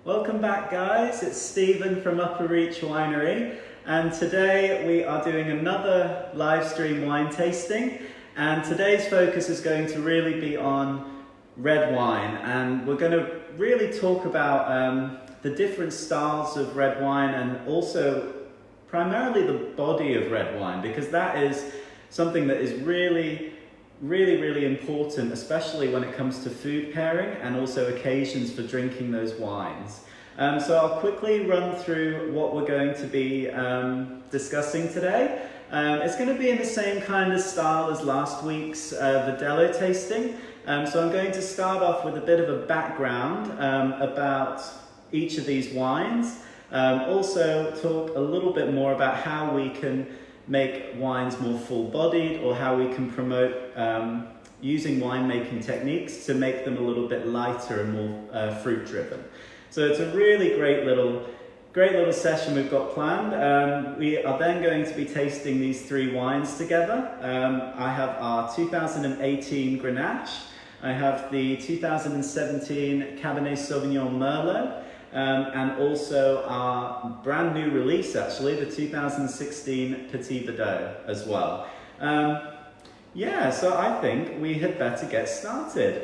Welcome back, guys. It's Stephen from Upper Reach Winery, and today we are doing another live stream wine tasting, and today's focus is going to really be on red wine, and we're going to really talk about the different styles of red wine and also primarily the body of red wine, because that is something that is really important, especially when it comes to food pairing and also occasions for drinking those wines. So I'll quickly run through what we're going to be discussing today. It's going to be in the same kind of style as last week's Verdot tasting. So I'm going to start off with a bit of a background about each of these wines. Also talk a little bit more about how we can make wines more full-bodied, or how we can promote using winemaking techniques to make them a little bit lighter and more fruit-driven. So it's a really great little session we've got planned. We are then going to be tasting these three wines together. I have our 2018 Grenache, I have the 2017 Cabernet Sauvignon Merlot, and also our brand new release, actually, the 2016 Petit Verdot as well. So I think we had better get started.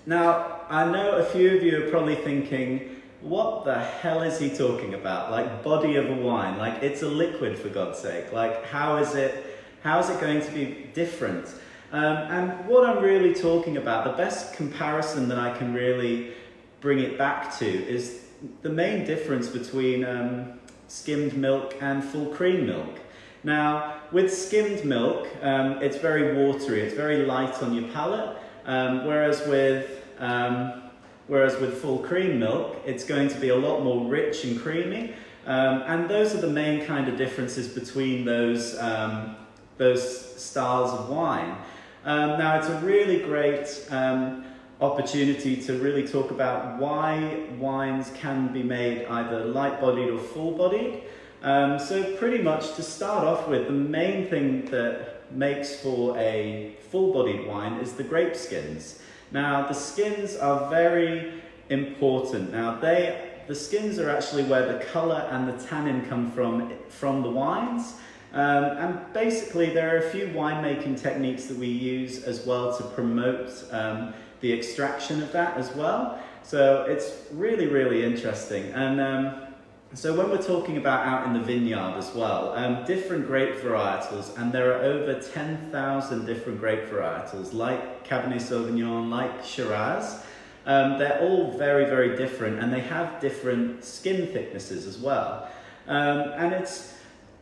Now, I know a few of you are probably thinking, what the hell is he talking about? Like, body of a wine, like it's a liquid, for God's sake. Like, how is it going to be different? And what I'm really talking about, the best comparison that I can really bring it back to is the main difference between skimmed milk and full cream milk. Now, with skimmed milk, it's very watery, it's very light on your palate, whereas with full cream milk, it's going to be a lot more rich and creamy, and those are the main kind of differences between those styles of wine. Now, it's a really great opportunity to really talk about why wines can be made either light-bodied or full-bodied. So pretty much to start off with, the main thing that makes for a full-bodied wine is the grape skins. Now, the skins are very important. Now, the skins are actually where the colour and the tannin come from the wines. And basically, there are a few winemaking techniques that we use as well to promote the extraction of that as well. So it's really interesting. And so when we're talking about out in the vineyard as well, different grape varietals, and there are over 10,000 different grape varietals, like Cabernet Sauvignon, like Shiraz. They're all very different, and they have different skin thicknesses as well. And it's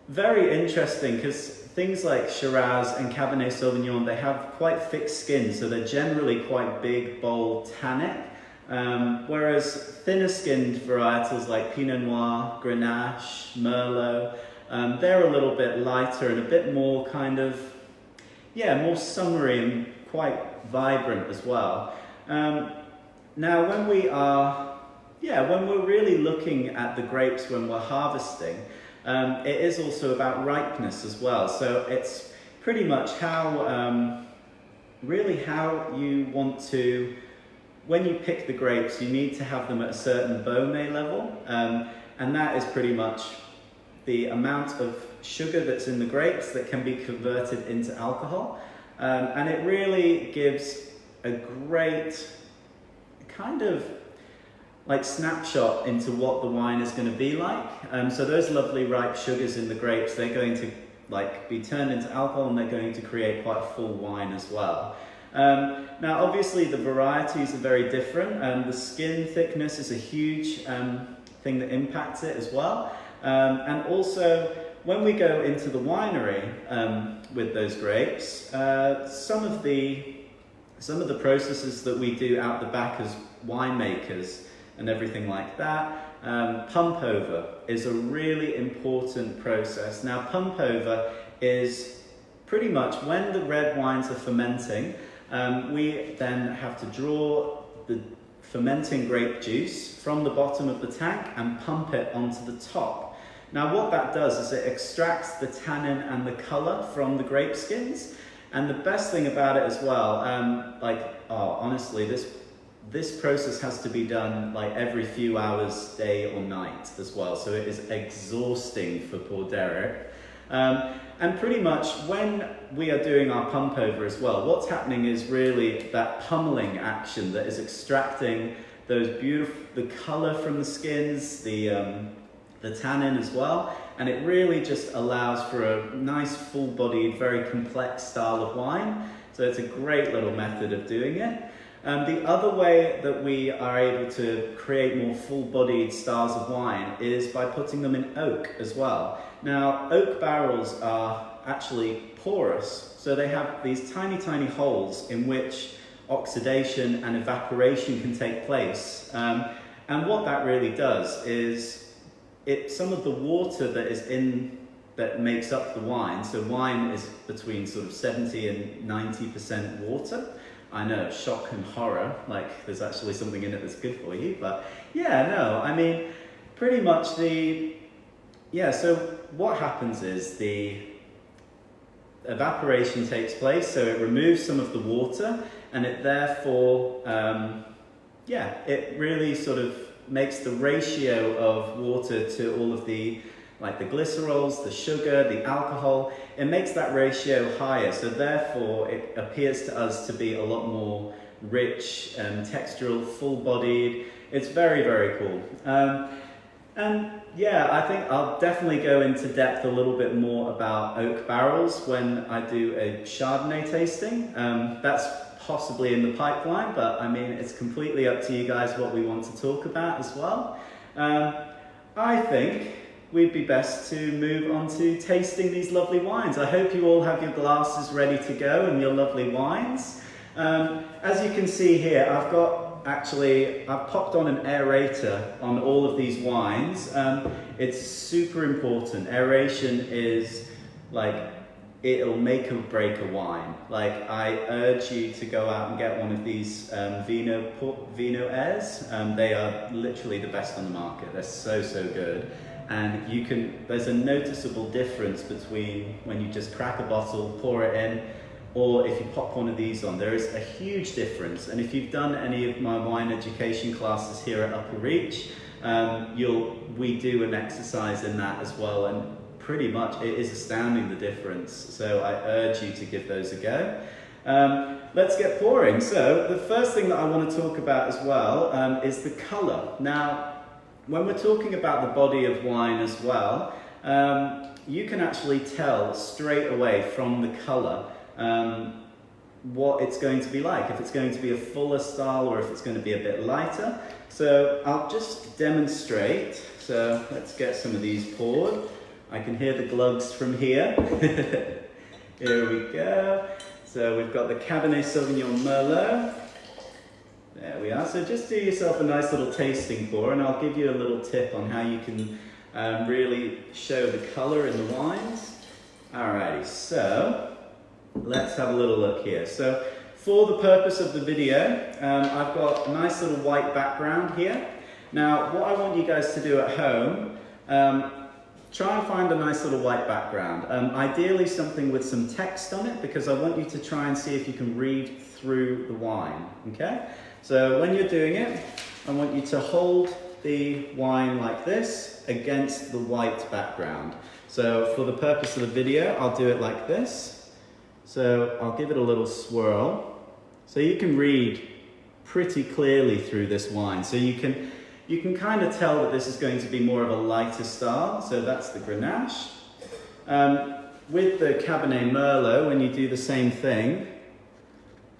very interesting because things like Shiraz and Cabernet Sauvignon, they have quite thick skin, so they're generally quite big, bold, tannic. Whereas thinner skinned varietals like Pinot Noir, Grenache, Merlot, they're a little bit lighter and a bit more kind of, more summery and quite vibrant as well. Now when we're really looking at the grapes when we're harvesting, it is also about ripeness as well. So it's pretty much how you want to, when you pick the grapes, you need to have them at a certain Beaumet level, and that is pretty much the amount of sugar that's in the grapes that can be converted into alcohol. And it really gives a great kind of like snapshot into what the wine is going to be like. So those lovely ripe sugars in the grapes, they're going to be turned into alcohol, and they're going to create quite a full wine as well. Now obviously the varieties are very different, the skin thickness is a huge thing that impacts it as well. And also when we go into the winery with those grapes, some of the processes that we do out the back as winemakers and everything like that, pump over is a really important process. Now, pump over is pretty much when the red wines are fermenting, we then have to draw the fermenting grape juice from the bottom of the tank and pump it onto the top. Now, what that does is it extracts the tannin and the colour from the grape skins. And the best thing about it as well, honestly, this this process has to be done like every few hours, day or night as well. So it is exhausting for poor Derek. And pretty much when we are doing our pump over as well, what's happening is really that pummeling action that is extracting those the color from the skins, the tannin as well. And it really just allows for a nice full-bodied, very complex style of wine. So it's a great little method of doing it. The other way that we are able to create more full-bodied styles of wine is by putting them in oak as well. Now, oak barrels are actually porous, so they have these tiny, tiny holes in which oxidation and evaporation can take place. And what that really does is some of the water that makes up the wine, so wine is between sort of 70 and 90% water. I know, shock and horror, like there's actually something in it that's good for you, but yeah, no, I mean, pretty much so what happens is the evaporation takes place, so it removes some of the water, and it therefore, it really sort of makes the ratio of water to all of the glycerols, the sugar, the alcohol, it makes that ratio higher. So therefore, it appears to us to be a lot more rich and textural, full-bodied. It's very, very cool. And yeah, I think I'll definitely go into depth a little bit more about oak barrels when I do a Chardonnay tasting. That's possibly in the pipeline, but I mean, it's completely up to you guys what we want to talk about as well. I think we'd be best to move on to tasting these lovely wines. I hope you all have your glasses ready to go and your lovely wines. As you can see here, I've popped on an aerator on all of these wines. It's super important. Aeration is it'll make or break a wine. I urge you to go out and get one of these Vino Airs. They are literally the best on the market. They're so, so good. And there's a noticeable difference between when you just crack a bottle, pour it in, or if you pop one of these on. There is a huge difference. And if you've done any of my wine education classes here at Upper Reach, we do an exercise in that as well, and pretty much it is astounding the difference. So I urge you to give those a go. Let's get pouring. So the first thing that I want to talk about as well is the colour. Now, when we're talking about the body of wine as well, you can actually tell straight away from the colour what it's going to be like, if it's going to be a fuller style or if it's going to be a bit lighter. So I'll just demonstrate. So let's get some of these poured. I can hear the glugs from here. Here we go. So we've got the Cabernet Sauvignon Merlot. There we are. So just do yourself a nice little tasting pour, and I'll give you a little tip on how you can really show the colour in the wines. Alrighty, so let's have a little look here. So for the purpose of the video, I've got a nice little white background here. Now, what I want you guys to do at home, try and find a nice little white background. Ideally something with some text on it, because I want you to try and see if you can read through the wine, okay? So when you're doing it, I want you to hold the wine like this against the white background. So for the purpose of the video, I'll do it like this. So I'll give it a little swirl. So you can read pretty clearly through this wine. So you can kind of tell that this is going to be more of a lighter style. So that's the Grenache. With the Cabernet Merlot, when you do the same thing,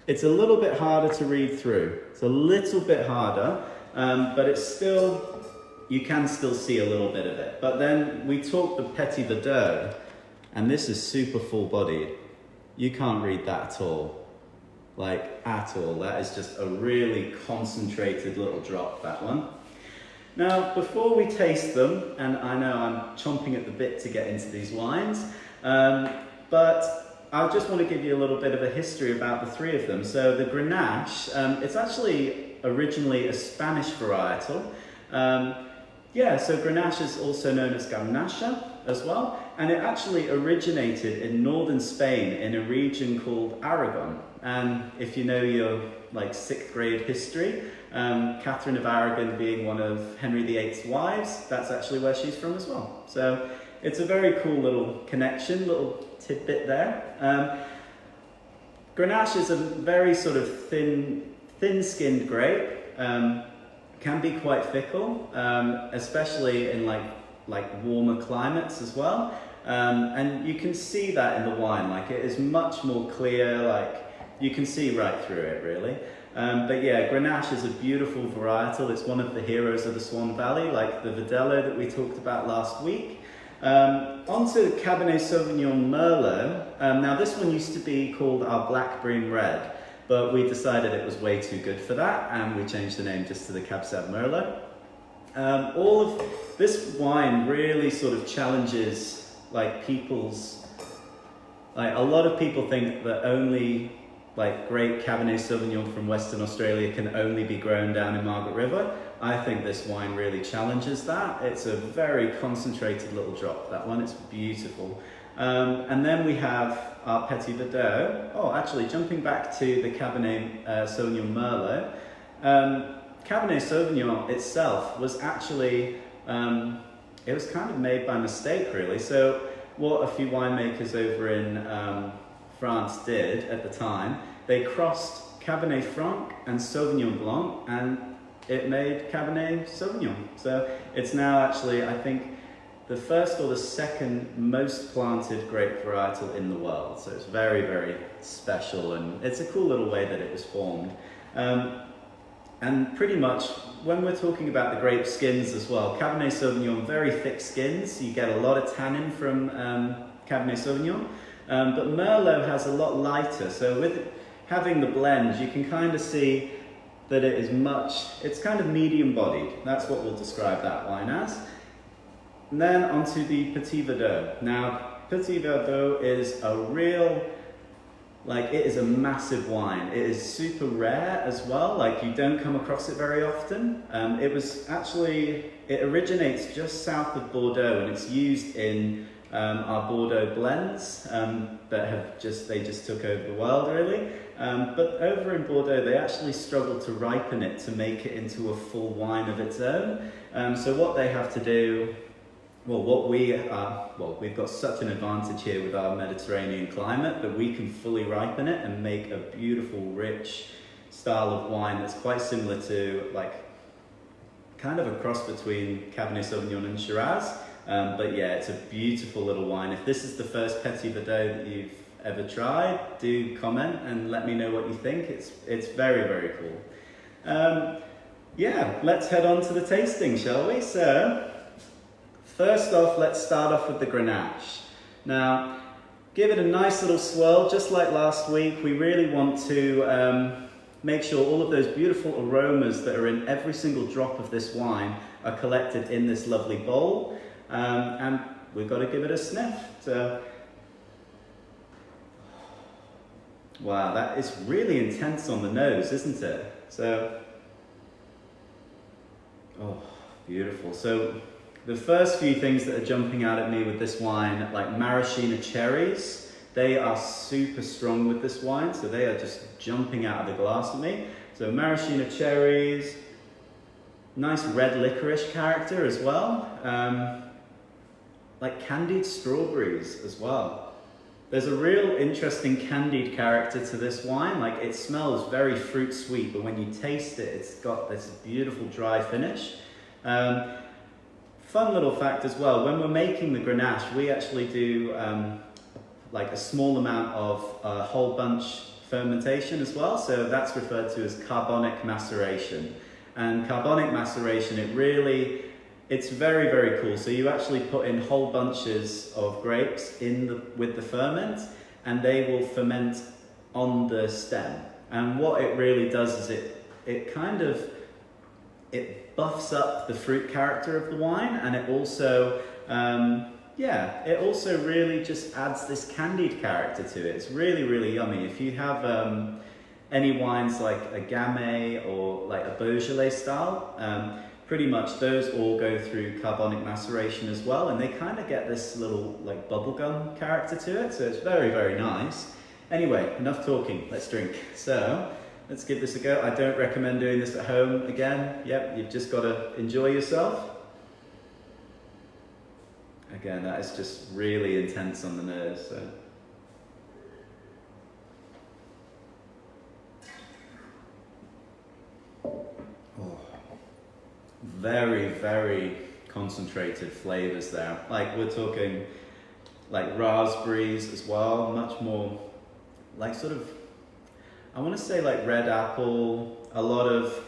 it's a little bit harder to read through. It's a little bit harder, but it's still, you can still see a little bit of it. But then we talk the Petit Verdot, and this is super full-bodied. You can't read that at all. At all. That is just a really concentrated little drop, that one. Now, before we taste them, and I know I'm chomping at the bit to get into these wines, but I just want to give you a little bit of a history about the three of them. So the Grenache, it's actually originally a Spanish varietal. So Grenache is also known as Garnacha as well, and it actually originated in northern Spain in a region called Aragon. And if you know your like 6th grade history, Catherine of Aragon being one of Henry VIII's wives, that's actually where she's from as well. So it's a very cool little connection, little tidbit there. Grenache is a very sort of thin-skinned grape. Can be quite fickle, especially in like warmer climates as well. And you can see that in the wine, like it is much more clear, like you can see right through it really. But yeah, Grenache is a beautiful varietal. It's one of the heroes of the Swan Valley, like the Verdot that we talked about last week. Onto Cabernet Sauvignon Merlot. Now this one used to be called our Blackberry Red, but we decided it was way too good for that, and we changed the name just to the Cab Sauv Merlot. All of this wine really sort of challenges like people's, like a lot of people think that only like great Cabernet Sauvignon from Western Australia can only be grown down in Margaret River. I think this wine really challenges that. It's a very concentrated little drop, that one, it's beautiful. And then we have our Petit Verdot. Oh, actually, jumping back to the Cabernet Sauvignon Merlot. Cabernet Sauvignon itself was actually, it was kind of made by mistake, really. So what a few winemakers over in France did at the time, they crossed Cabernet Franc and Sauvignon Blanc, and it made Cabernet Sauvignon. So it's now actually, I think, the first or the second most planted grape varietal in the world. So it's very, very special, and it's a cool little way that it was formed. And pretty much, when we're talking about the grape skins as well, Cabernet Sauvignon, very thick skins. You get a lot of tannin from Cabernet Sauvignon. But Merlot has a lot lighter. So with having the blend, you can kind of see that it is it's kind of medium bodied. That's what we'll describe that wine as. And then onto the Petit Verdot. Now, Petit Verdot is a real, like it is a massive wine. It is super rare as well, like you don't come across it very often. It originates just south of Bordeaux, and it's used in our Bordeaux blends that they just took over the world really. But over in Bordeaux, they actually struggled to ripen it to make it into a full wine of its own. So what they have to do, we've got such an advantage here with our Mediterranean climate that we can fully ripen it and make a beautiful, rich style of wine that's quite similar to, like, kind of a cross between Cabernet Sauvignon and Shiraz. But yeah, it's a beautiful little wine. If this is the first Petit Verdot that you've ever tried, do comment and let me know what you think. It's very, very cool. Yeah, let's head on to the tasting, shall we? So, first off, let's start off with the Grenache. Now, give it a nice little swirl, just like last week. We really want to make sure all of those beautiful aromas that are in every single drop of this wine are collected in this lovely bowl. And we've got to give it a sniff. So, wow, that is really intense on the nose, isn't it? So, oh, beautiful. So, the first few things that are jumping out at me with this wine, like maraschino cherries, they are super strong with this wine, so they are just jumping out of the glass at me. So maraschino cherries, nice red licorice character as well, like candied strawberries as well. There's a real interesting candied character to this wine, like it smells very fruit sweet, but when you taste it, it's got this beautiful dry finish. Fun little fact as well, when we're making the Grenache, we actually do like a small amount of whole bunch fermentation as well. So that's referred to as carbonic maceration. And carbonic maceration, it's very, very cool. So you actually put in whole bunches of grapes with the ferment, and they will ferment on the stem. And what it really does is it buffs up the fruit character of the wine, and it also really just adds this candied character to it. It's really, really yummy. If you have any wines like a Gamay or like a Beaujolais style, pretty much those all go through carbonic maceration as well, and they kind of get this little like bubblegum character to it, so it's very, very nice. Anyway, enough talking, let's drink. So, let's give this a go. I don't recommend doing this at home again. Yep, you've just got to enjoy yourself. Again, that is just really intense on the nose. So. Oh. Very, very concentrated flavors there. Like we're talking like raspberries as well, much more like sort of, I want to say like red apple, a lot of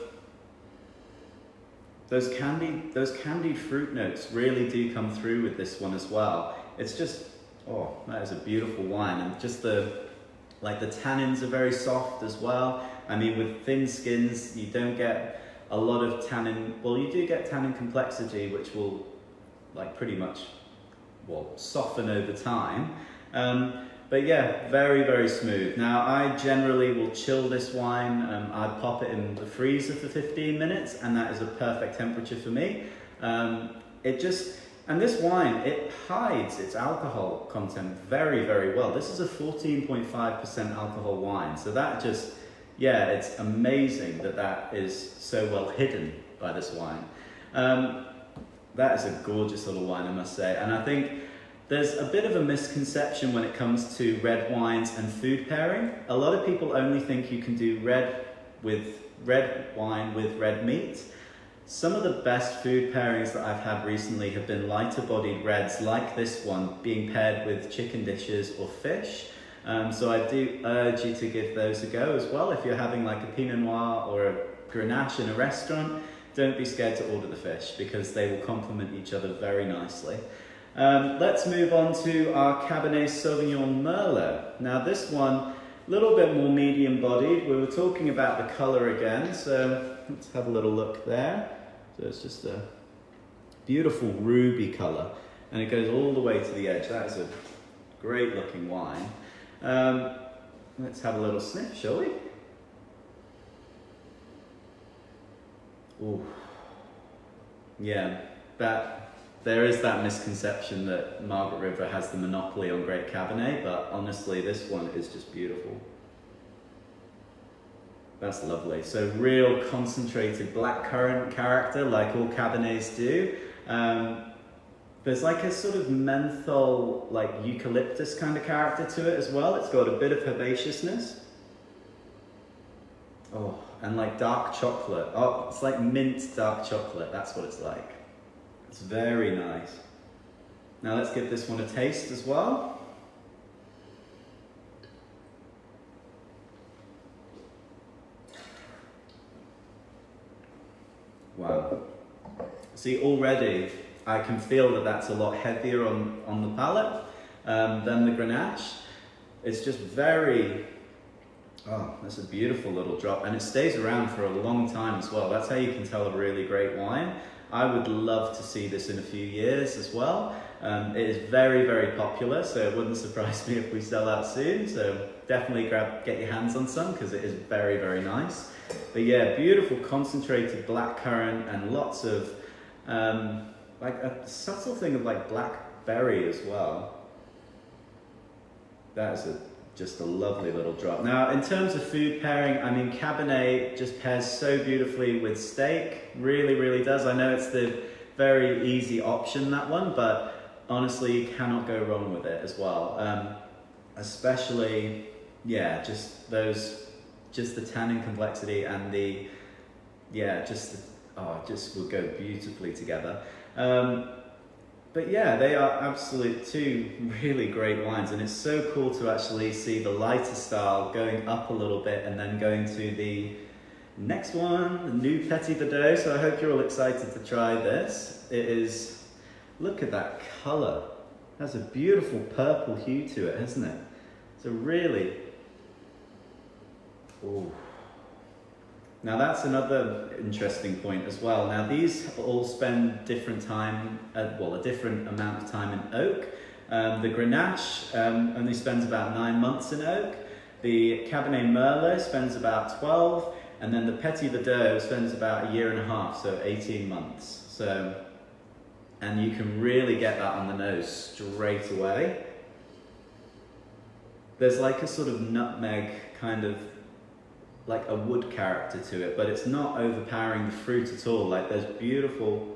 those candied fruit notes really do come through with this one as well. It's just, oh, that is a beautiful wine. And just the tannins are very soft as well. I mean, with thin skins, you don't get a lot of tannin. Well, you do get tannin complexity, which will like pretty much, well, soften over time. But yeah, very, very smooth. Now, I generally will chill this wine. I pop it in the freezer for 15 minutes, and that is a perfect temperature for me. And this wine, it hides its alcohol content very, very well. This is a 14.5% alcohol wine. So that just, yeah, it's amazing that is so well hidden by this wine. That is a gorgeous little wine, I must say. And I think there's a bit of a misconception when it comes to red wines and food pairing. A lot of people only think you can do red wine with red meat. Some of the best food pairings that I've had recently have been lighter bodied reds like this one, being paired with chicken dishes or fish. So I do urge you to give those a go as well. If you're having like a Pinot Noir or a Grenache in a restaurant, don't be scared to order the fish because they will complement each other very nicely. Let's move on to our Cabernet Sauvignon Merlot. Now this one, a little bit more medium bodied. We were talking about the color again, so let's have a little look there. So it's just a beautiful ruby color and it goes all the way to the edge. That is a great looking wine. Let's have a little sniff, shall we? Ooh. Yeah, there is that misconception that Margaret River has the monopoly on great Cabernet, but honestly, this one is just beautiful. That's lovely. So real concentrated blackcurrant character, like all Cabernets do. There's like a sort of menthol, like eucalyptus kind of character to it as well. It's got a bit of herbaceousness. Oh, and like dark chocolate. Oh, it's like mint dark chocolate. That's what it's like. It's very nice. Now let's give this one a taste as well. Wow. See, already I can feel that that's a lot heavier on the palate than the Grenache. It's just very, oh, that's a beautiful little drop. And it stays around for a long time as well. That's how you can tell a really great wine. I would love to see this in a few years as well. It is very, very popular, so it wouldn't surprise me if we sell out soon. So definitely get your hands on some because it is very, very nice. But yeah, beautiful concentrated blackcurrant and lots of like a subtle thing of like blackberry as well. That is just a lovely little drop. Now, in terms of food pairing, I mean, Cabernet just pairs so beautifully with steak. Really, really does. I know it's the very easy option, that one, but honestly, you cannot go wrong with it as well. Especially, yeah, just the tannin complexity and the, yeah, just will go beautifully together. But yeah, they are absolute two really great wines, and it's so cool to actually see the lighter style going up a little bit and then going to the next one, the new Petit Verdot. So I hope you're all excited to try this. It is, look at that color. It has a beautiful purple hue to it, hasn't it? It's a really, ooh. Now that's another interesting point as well. Now these all spend different time, a different amount of time in oak. The Grenache only spends about 9 months in oak. The Cabernet Merlot spends about 12, and then the Petit Verdot spends about 1.5 years, so 18 months. So, and you can really get that on the nose straight away. there's like a sort of nutmeg kind of, like a wood character to it, but it's not overpowering the fruit at all. Like there's beautiful,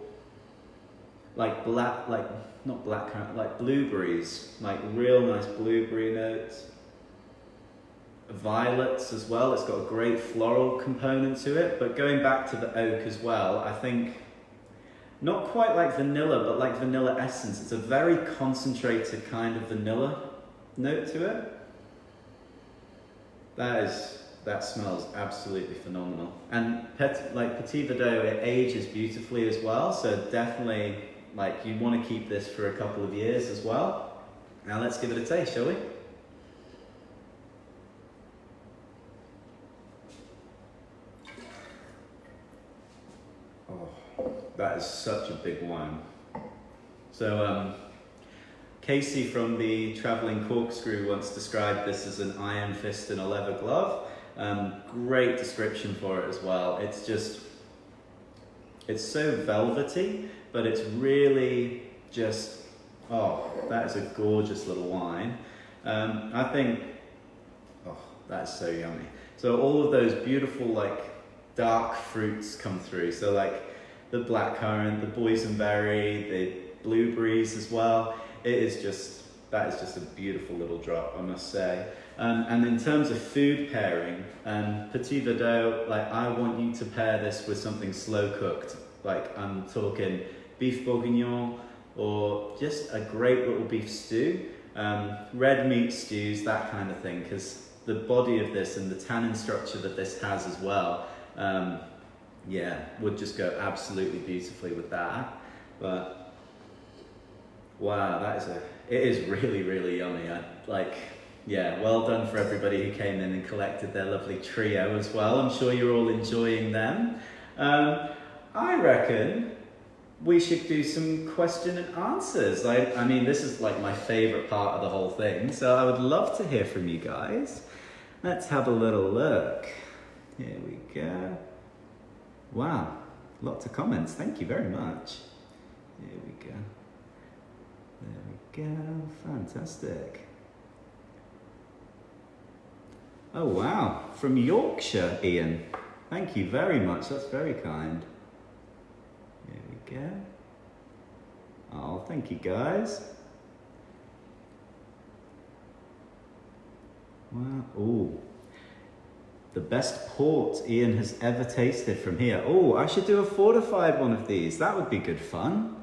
like not blackcurrant, like blueberries, like real nice blueberry notes. Violets as well, it's got a great floral component to it, but going back to the oak as well, I think not quite like vanilla, but like vanilla essence. It's a very concentrated kind of vanilla note to it. That smells absolutely phenomenal. And Petit Verdot, it ages beautifully as well, so definitely like you want to keep this for a couple of years as well. Now let's give it a taste, shall we? Oh, that is such a big wine. So Casey from the Travelling Corkscrew once described this as an iron fist in a leather glove. Great description for it as well. It's so velvety, but it's really just, oh, that is a gorgeous little wine. I think, oh, that's so yummy. So all of those beautiful like dark fruits come through. So like the blackcurrant, the boysenberry, the blueberries as well. That is just a beautiful little drop, I must say. And in terms of food pairing, Petit Verdot, like I want you to pair this with something slow cooked. Like I'm talking beef bourguignon or just a great little beef stew. Red meat stews, that kind of thing, because the body of this and the tannin structure that this has as well, yeah, would just go absolutely beautifully with that. But wow, it is really, really yummy. Yeah, well done for everybody who came in and collected their lovely trio as well. I'm sure you're all enjoying them. I reckon we should do some question and answers. I mean, this is like my favorite part of the whole thing, so I would love to hear from you guys. Let's have a little look. Here we go. Wow, lots of comments. Thank you very much. Here we go. There we go. Fantastic. Oh wow, from Yorkshire, Ian. Thank you very much, that's very kind. Here we go. Oh, thank you guys. Wow, ooh. The best port Ian has ever tasted from here. Oh, I should do a fortified one of these. That would be good fun.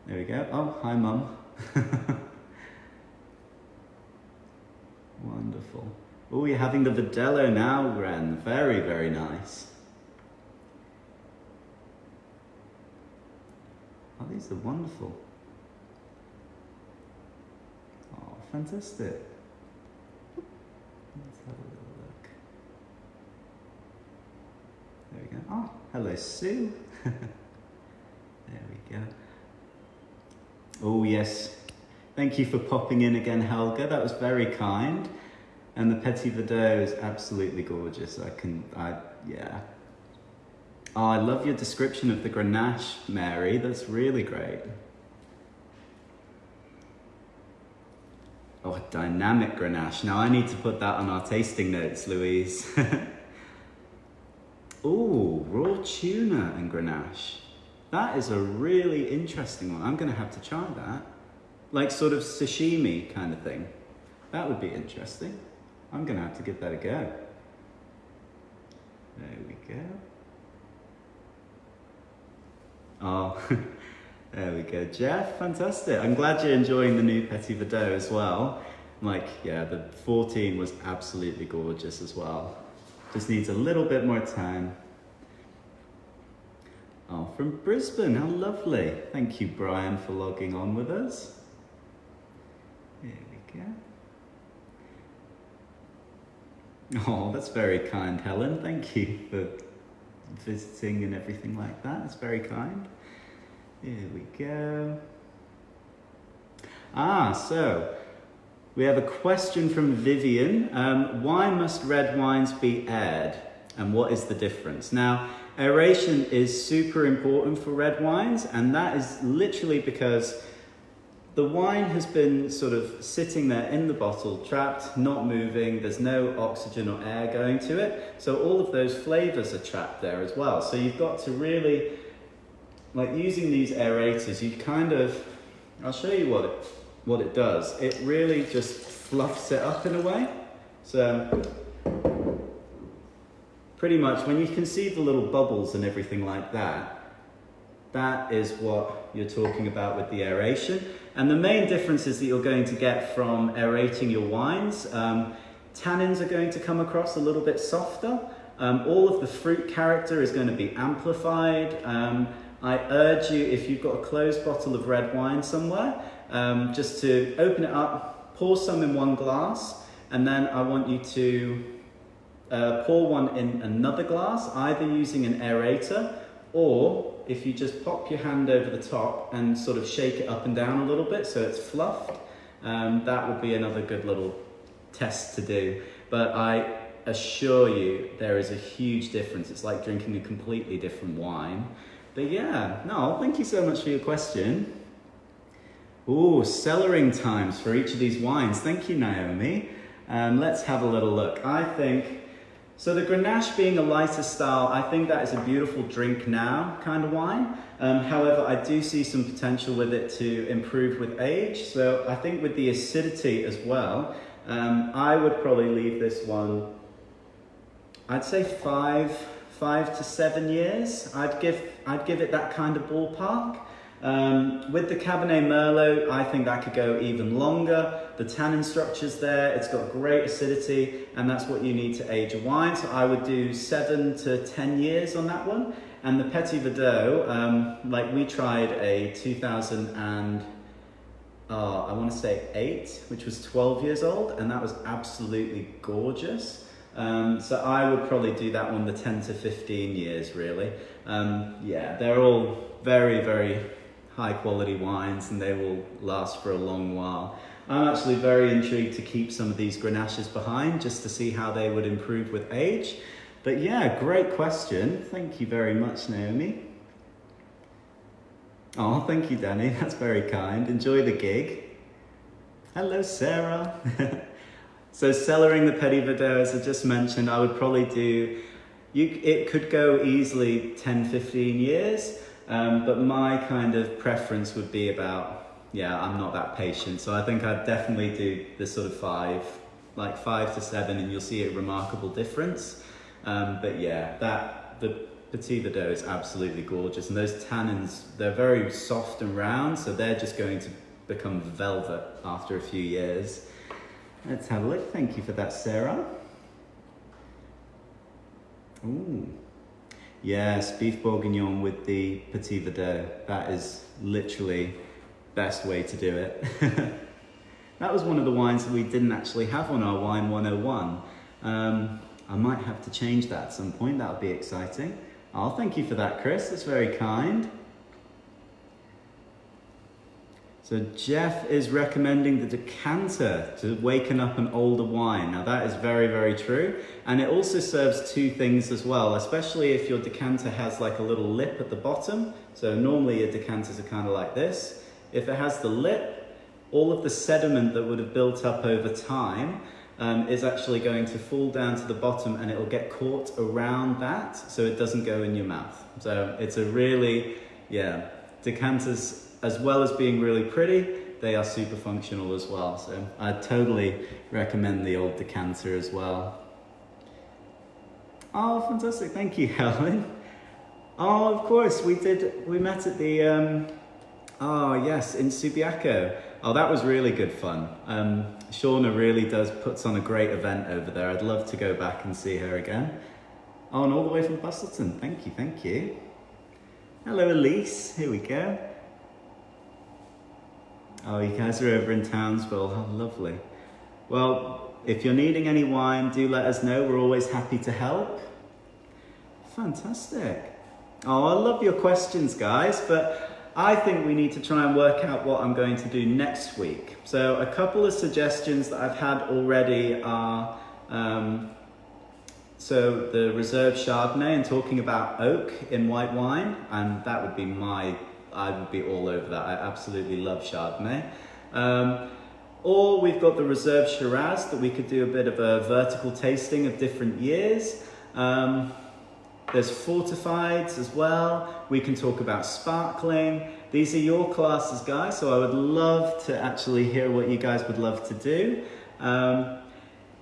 There we go. Oh, hi Mum. Wonderful. Oh, you're having the Verdelho now, Ren. Very, very nice. Oh, these are wonderful. Oh, fantastic. Let's have a little look. There we go. Oh, hello, Sue. There we go. Oh, yes. Thank you for popping in again, Helga. That was very kind. And the Petit Verdot is absolutely gorgeous. Yeah. Oh, I love your description of the Grenache, Mary. That's really great. Oh, dynamic Grenache. Now I need to put that on our tasting notes, Louise. Oh, raw tuna and Grenache. That is a really interesting one. I'm going to have to try that. Like sort of sashimi kind of thing. That would be interesting. I'm going to have to give that a go. There we go. Oh, there we go. Jeff, fantastic. I'm glad you're enjoying the new Petit Verdot as well. Like, yeah, the 14 was absolutely gorgeous as well. Just needs a little bit more time. Oh, from Brisbane, how lovely. Thank you, Brian, for logging on with us. There we go. Oh, that's very kind, Helen. Thank you for visiting and everything like that. That's very kind. Here we go. So we have a question from Vivian. Why must red wines be aired? And what is the difference? Now, aeration is super important for red wines, and that is literally because the wine has been sort of sitting there in the bottle, trapped, not moving. There's no oxygen or air going to it. So all of those flavors are trapped there as well. So you've got to really, like using these aerators, you kind of, I'll show you what it does. It really just fluffs it up in a way. So pretty much when you can see the little bubbles and everything like that, that is what you're talking about with the aeration. And the main differences that you're going to get from aerating your wines, tannins are going to come across a little bit softer. All of the fruit character is going to be amplified. I urge you, if you've got a closed bottle of red wine somewhere, just to open it up, pour some in one glass, and then I want you to pour one in another glass, either using an aerator, or if you just pop your hand over the top and sort of shake it up and down a little bit so it's fluffed, that would be another good little test to do. But I assure you there is a huge difference. It's like drinking a completely different wine. But yeah, no, thank you so much for your question. Ooh, cellaring times for each of these wines. Thank you, Naomi. Let's have a little look. I think, so the Grenache being a lighter style, I think that is a beautiful drink now kind of wine. However, I do see some potential with it to improve with age. So I think with the acidity as well, I would probably leave this one, I'd say five to 7 years. I'd give it that kind of ballpark. With the Cabernet Merlot, I think that could go even longer. The tannin structure's there, it's got great acidity, and that's what you need to age a wine. So I would do 7 to 10 years on that one. And the Petit Verdot, like we tried a 2000 and, I want to say 8, which was 12 years old, and that was absolutely gorgeous. So I would probably do that one the 10 to 15 years, really. Yeah, they're all very, very high quality wines, and they will last for a long while. I'm actually very intrigued to keep some of these Grenaches behind just to see how they would improve with age. But yeah, great question. Thank you very much, Naomi. Oh, thank you, Danny. That's very kind. Enjoy the gig. Hello, Sarah. So cellaring the Petit Verdot, as I just mentioned, I would probably do, it could go easily 10, 15 years. But my kind of preference would be about, yeah, I'm not that patient. So I think I'd definitely do the sort of 5 to 7, and you'll see a remarkable difference. But yeah, the Petit Verdot is absolutely gorgeous. And those tannins, they're very soft and round, so they're just going to become velvet after a few years. Let's have a look. Thank you for that, Sarah. Ooh. Yes, beef bourguignon with the Petit Verdot. That is literally best way to do it. That was one of the wines that we didn't actually have on our Wine 101. I might have to change that at some point. That would be exciting. Oh, thank you for that, Chris. That's very kind. So Jeff is recommending the decanter to waken up an older wine. Now that is very, very true. And it also serves two things as well, especially if your decanter has like a little lip at the bottom. So normally your decanters are kind of like this. If it has the lip, all of the sediment that would have built up over time is actually going to fall down to the bottom, and it will get caught around that so it doesn't go in your mouth. So it's a really, yeah, decanters, as well as being really pretty, they are super functional as well. So I totally recommend the old decanter as well. Oh, fantastic. Thank you, Helen. Oh, of course, we met at the, oh yes, in Subiaco. Oh, that was really good fun. Shauna really puts on a great event over there. I'd love to go back and see her again. Oh, and all the way from Bustleton. Thank you, thank you. Hello, Elise. Here we go. Oh, you guys are over in Townsville. How lovely. Well, if you're needing any wine, do let us know. We're always happy to help. Fantastic. Oh, I love your questions, guys, but I think we need to try and work out what I'm going to do next week. So a couple of suggestions that I've had already are, so the Reserve Chardonnay and talking about oak in white wine, and that would be my I would be all over that. I absolutely love Chardonnay. Or we've got the Reserve Shiraz that we could do a bit of a vertical tasting of different years. There's fortifieds as well. We can talk about sparkling. These are your classes, guys, so I would love to actually hear what you guys would love to do.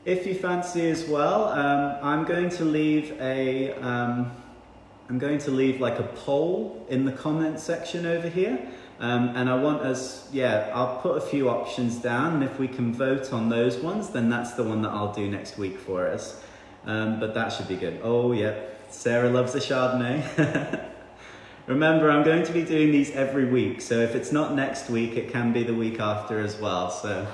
If you fancy as well, I'm going to leave like a poll in the comment section over here. And I want us, I'll put a few options down, and if we can vote on those ones, then that's the one that I'll do next week for us. But that should be good. Oh yeah, Sarah loves a Chardonnay. Remember, I'm going to be doing these every week, so if it's not next week, it can be the week after as well. So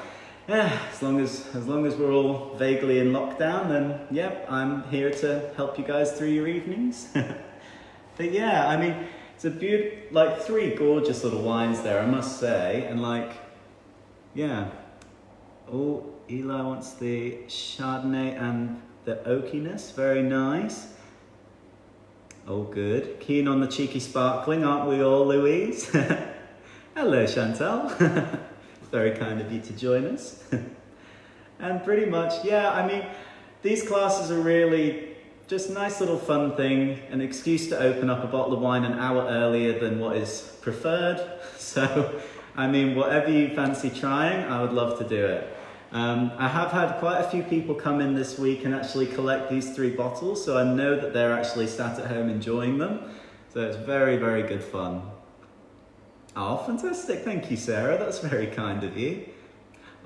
yeah, as long as we're all vaguely in lockdown, then yep, I'm here to help you guys through your evenings. But yeah, I mean, it's a beautiful, like 3 gorgeous little wines there, I must say, and like, yeah. Oh, Eli wants the Chardonnay and the oakiness, very nice. Oh, good. Keen on the cheeky sparkling, aren't we all, Louise? Hello, Chantal. Very kind of you to join us. And pretty much, yeah, I mean, these classes are really just a nice little fun thing, an excuse to open up a bottle of wine an hour earlier than what is preferred. So, I mean, whatever you fancy trying, I would love to do it. I have had quite a few people come in this week and actually collect these 3 bottles, so I know that they're actually sat at home enjoying them. So it's very, very good fun. Oh, fantastic. Thank you, Sarah. That's very kind of you.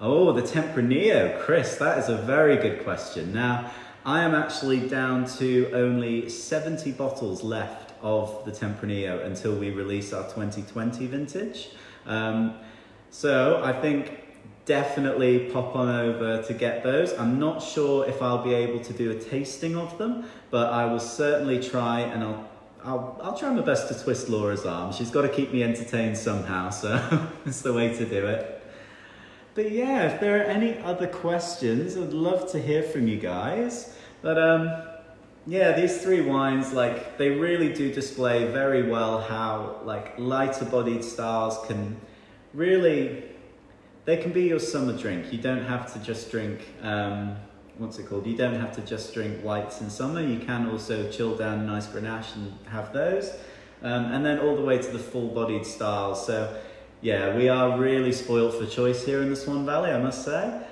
Oh, the Tempranillo. Chris, that is a very good question. Now, I am actually down to only 70 bottles left of the Tempranillo until we release our 2020 vintage. So I think definitely pop on over to get those. I'm not sure if I'll be able to do a tasting of them, but I will certainly try, and I'll try my best to twist Laura's arm. She's got to keep me entertained somehow, so it's the way to do it. But yeah, if there are any other questions, I'd love to hear from you guys. But yeah, these 3 wines, like, they really do display very well how like lighter bodied styles can really, they can be your summer drink. You don't have to just drink, you don't have to just drink whites in summer. You can also chill down a nice Grenache and have those. And then all the way to the full-bodied styles. So yeah, we are really spoiled for choice here in the Swan Valley, I must say.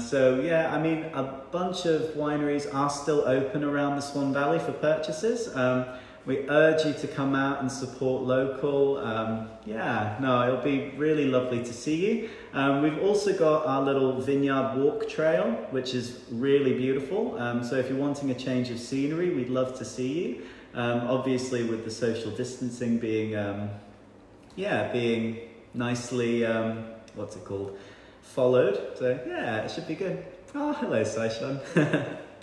So yeah, I mean, a bunch of wineries are still open around the Swan Valley for purchases. We urge you to come out and support local. Yeah, no, it'll be really lovely to see you. We've also got our little vineyard walk trail, which is really beautiful. So if you're wanting a change of scenery, we'd love to see you. Obviously with the social distancing being, being nicely, followed. So yeah, it should be good. Oh, hello, Saishan.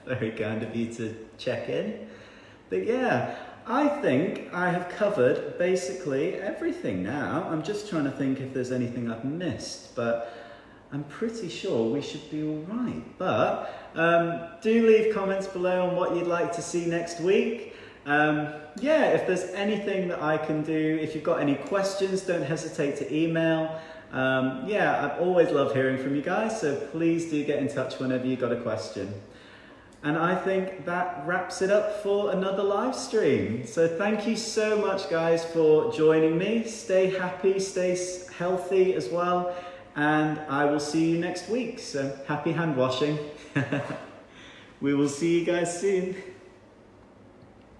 Very kind of you to check in. But yeah, I think I have covered basically everything now. I'm just trying to think if there's anything I've missed, but I'm pretty sure we should be all right. But do leave comments below on what you'd like to see next week. Yeah, if there's anything that I can do, if you've got any questions, don't hesitate to email. Yeah, I always love hearing from you guys, so please do get in touch whenever you've got a question. And I think that wraps it up for another live stream. So thank you so much, guys, for joining me. Stay happy, stay healthy as well, and I will see you next week. So happy hand washing. We will see you guys soon.